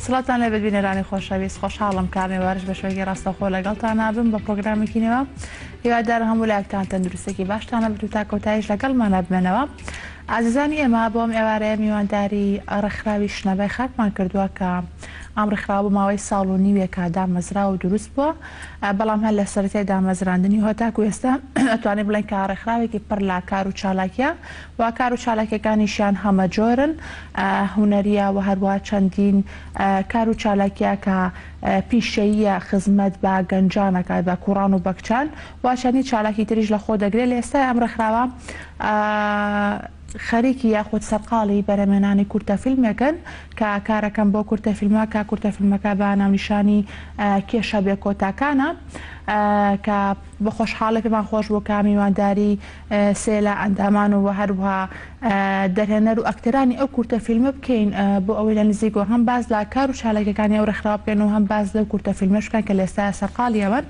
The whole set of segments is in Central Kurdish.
سڵاتان لێ ببینەرانی خۆشەویست، خۆشحاڵم کارنێوارش بە شوێکی ڕاستەوخۆ لەگەڵتان نابم بە پرۆگرامێکینەوە. هیوادارم هەموو لایەکتان تەندروستێکی باشتانە بێت و تا کۆتاییش لەگەڵمانە بمێنەوە. ئازیزانی ئێمە بۆم ئێوارەیە میوانداری ڕێکخراوی شنەبای خاکمان کردووە کە ئەم ڕێکخراوە بۆ ماوەی ساڵ و نیوێکە دامەزرا و دروست بووە، بەڵام هەر لە سەرەتای دامەزراندنی هۆتاکو ئێستا ئەتوانێت بڵێن کە ڕێکخراوێکی پڕ لە کار و چالاکیە و کار و چالاکیەکانیشیان هەمە جۆرن، هونەریە و هەروە چەندین کار و چالاکیە کە پیشەییە خزمەت بە گەنجانەکات بە کوڕان و بەکچان واشانی چالاکی تریش لە خۆ دەگرێت. لە ئێستا ئەم ڕێکخراوە خەریکی یاخود سەرقاڵی بەرهەمهێنانی کورتەفیلمێکن کە کارەکەم بۆ کورتەفیلمە کە کورتەفیلمەکە بە ناونیشانی کێشە بێکۆتاکانە کە بە خۆشحاڵی پێمان خۆش بۆ کە میوانداری سێ لە ئەندامان و هەروەها دەرهێنەر و ئەکتەرانی ئەو کورتەفیلمە بکەین بۆ ئەوەی لە نزیکۆ هەم باز لە کار و چالاکیەکانی ئەو ڕێکخراوە بکەن و هەم باز لەو کورتەفیلمەش بکەن کە لە ئێستا سەرقاڵی ئەوەن.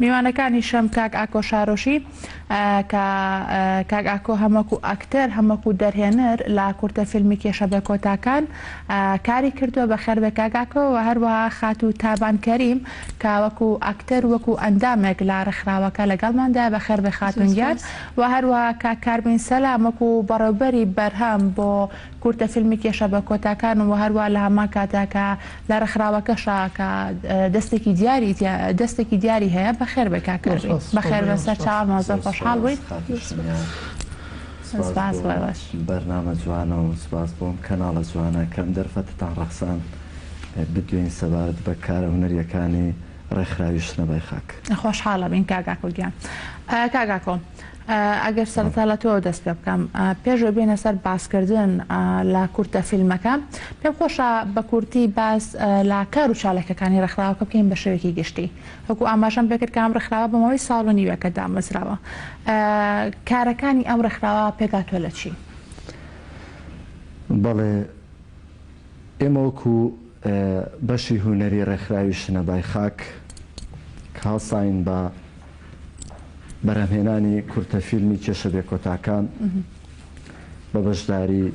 میوانەکانی شەم کاک ئاکۆ شارۆشی کە کاک ئاکۆ هەمەکو ئەکتەر هەمەکو دەرهێنەر لە کورتەفیلمی کێشە بێکۆتاکان کاری کردووە بەخێر بێ کاک ئاکۆ و هەروەها خات و تابان کەریم کە وەکو ئەکتەر وەکو ئەندامێک لە ڕێکخراوەکە لەگەڵماندا بەخێر بێ خاتونگیان و هەروەها کاربین سەلام وەکو بەڕێوەبەری بەرهەم بۆ کورتەفیلمی کێشە بێکۆتاکان و هەروە لە هەمان کاتاکە لە ڕێکخراوەکەشە کە دەستێکی دیاری هەیە بەخێر بێ کاکەربین بەخێر بەسەر چاوانەوە زۆر خۆشحاڵ بوویت. بەرنامە جوانە و سپاس بۆم کەناڵە جوانە کەم دەرفەتتان ڕەخسان بدوێن سەبارەت بە کارە هونەریەکانی ڕێکخراوی شنەبای خاک. خۆشحاڵە بین کاک ئاکۆ گیان. کاک ئاکۆ ئەگەر سەرەتا لە تۆ دەست پێ بکەم پێشەوە بێنە سەر باسکردن لە کورتەفیلمەکە پێم خۆشە بە کورتی باس لە کار و چالاکیەکانی ڕێکخراوەکە بکەین بە شێوەیەکی گشتی وەکو ئاماژەم پێکرد کە ئەم ڕێکخراوە بە ماوەی ساڵ و نیوەکە دامەزراوە. کارەکانی ئەم ڕێکخراوە پێگاتوە لە چی؟ بەڵێ ئێمە وەکو بەشی هونەری ڕێکخراوی شنەبای خاک کاڵساین بە بەرهەمهێنانی کورتەفیلمی کێشە بێکۆتاکان بە بەشداری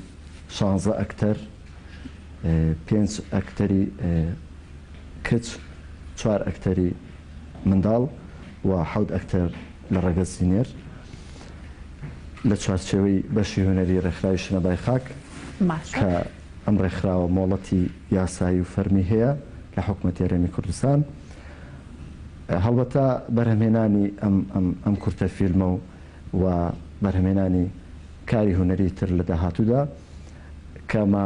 16 ئەکتەر 5 ئەکتەری کچ 4 ئەکتەری منداڵ و 7 ئەکتەر لە ڕێگە سینێر لە چوارچێوەی بەشی هونەری ڕێکخراوی شنەبای خاک کە ئەم ڕێکخراوە مۆڵەتی یاسایی و فەرمی هەیە لە حکوومەتی هەرێمی کوردستان. هەڵبەتە بەرهەمهێنانی ئەم کورتەفیلمە و بەرهەمهێنانی کاری هونەری تر لە داهاتوودا کەمە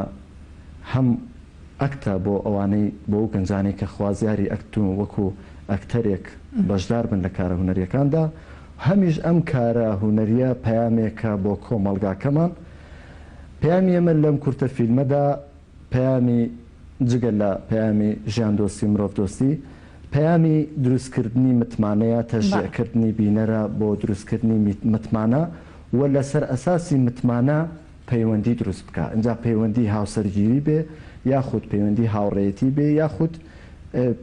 هەم ئەکتە بۆ ئەوانەی بۆ ئەو گەنجانەی کە خوازیاری ئەکتون وەکو ئەکتەرێک بەشدار بن لە کارە هونەریەکاندا، هەمیش ئەم کارە هونەریە پەیامێکە بۆ کۆمەڵگاکەمان. پەیامی ئەمە لەم کورتەفیلمەدا پەیامی جگە لە پەیامی ژیان دۆستی مرۆڤ دۆستی پەیامی دروستکردنی متمانەیە، تەشجیعکردنی بینەرە بۆ دروستکردنی متمانە و لەسەر ئەساسی متمانە پەیوەندی دروست بکە. اینجا پەیوەندی هاوسەرگیری بێ یاخود پەیوەندی هاوڕێیەتی بێ یاخود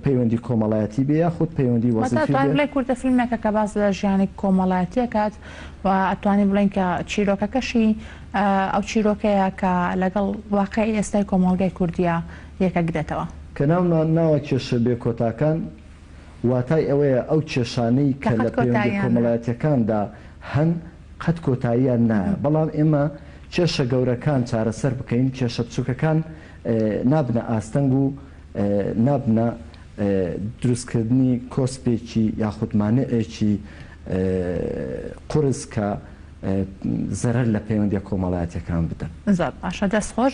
پەیوەندی کۆمەڵایەتی بێ یاخود پەیوەندی وەزیفی بێ. بڵێ کورتەفیلمێکە کە باس لە ژیانی کۆمەڵایەتی کات و ئەتوانین بڵێن کە چیرۆکەکەشی ئەو چیرۆکەیە کە لەگەڵ واقعی ئێستای کۆمەڵگای کوردیە یەکەگرێتەوە. کە ناوە کێشە بێکۆتاکان واتای ئەوەیە ئەو کێشانەی کە لە پەیوەندی کۆمەڵایەتیەکاندا هەن قەت کۆتاییان نایە، بەڵام ئێمە کێشە گەورەکان چارەسەر بکەین، کێشە بچووکەکان نابنە ئاستەنگ و نابنە دروستکردنی کۆسپێکی یاخودمانەیەکی قورس کە زەرەر لە پەیوەندی کۆمەڵایەتیەکان بدەن. زۆر باشە، دەست خۆش.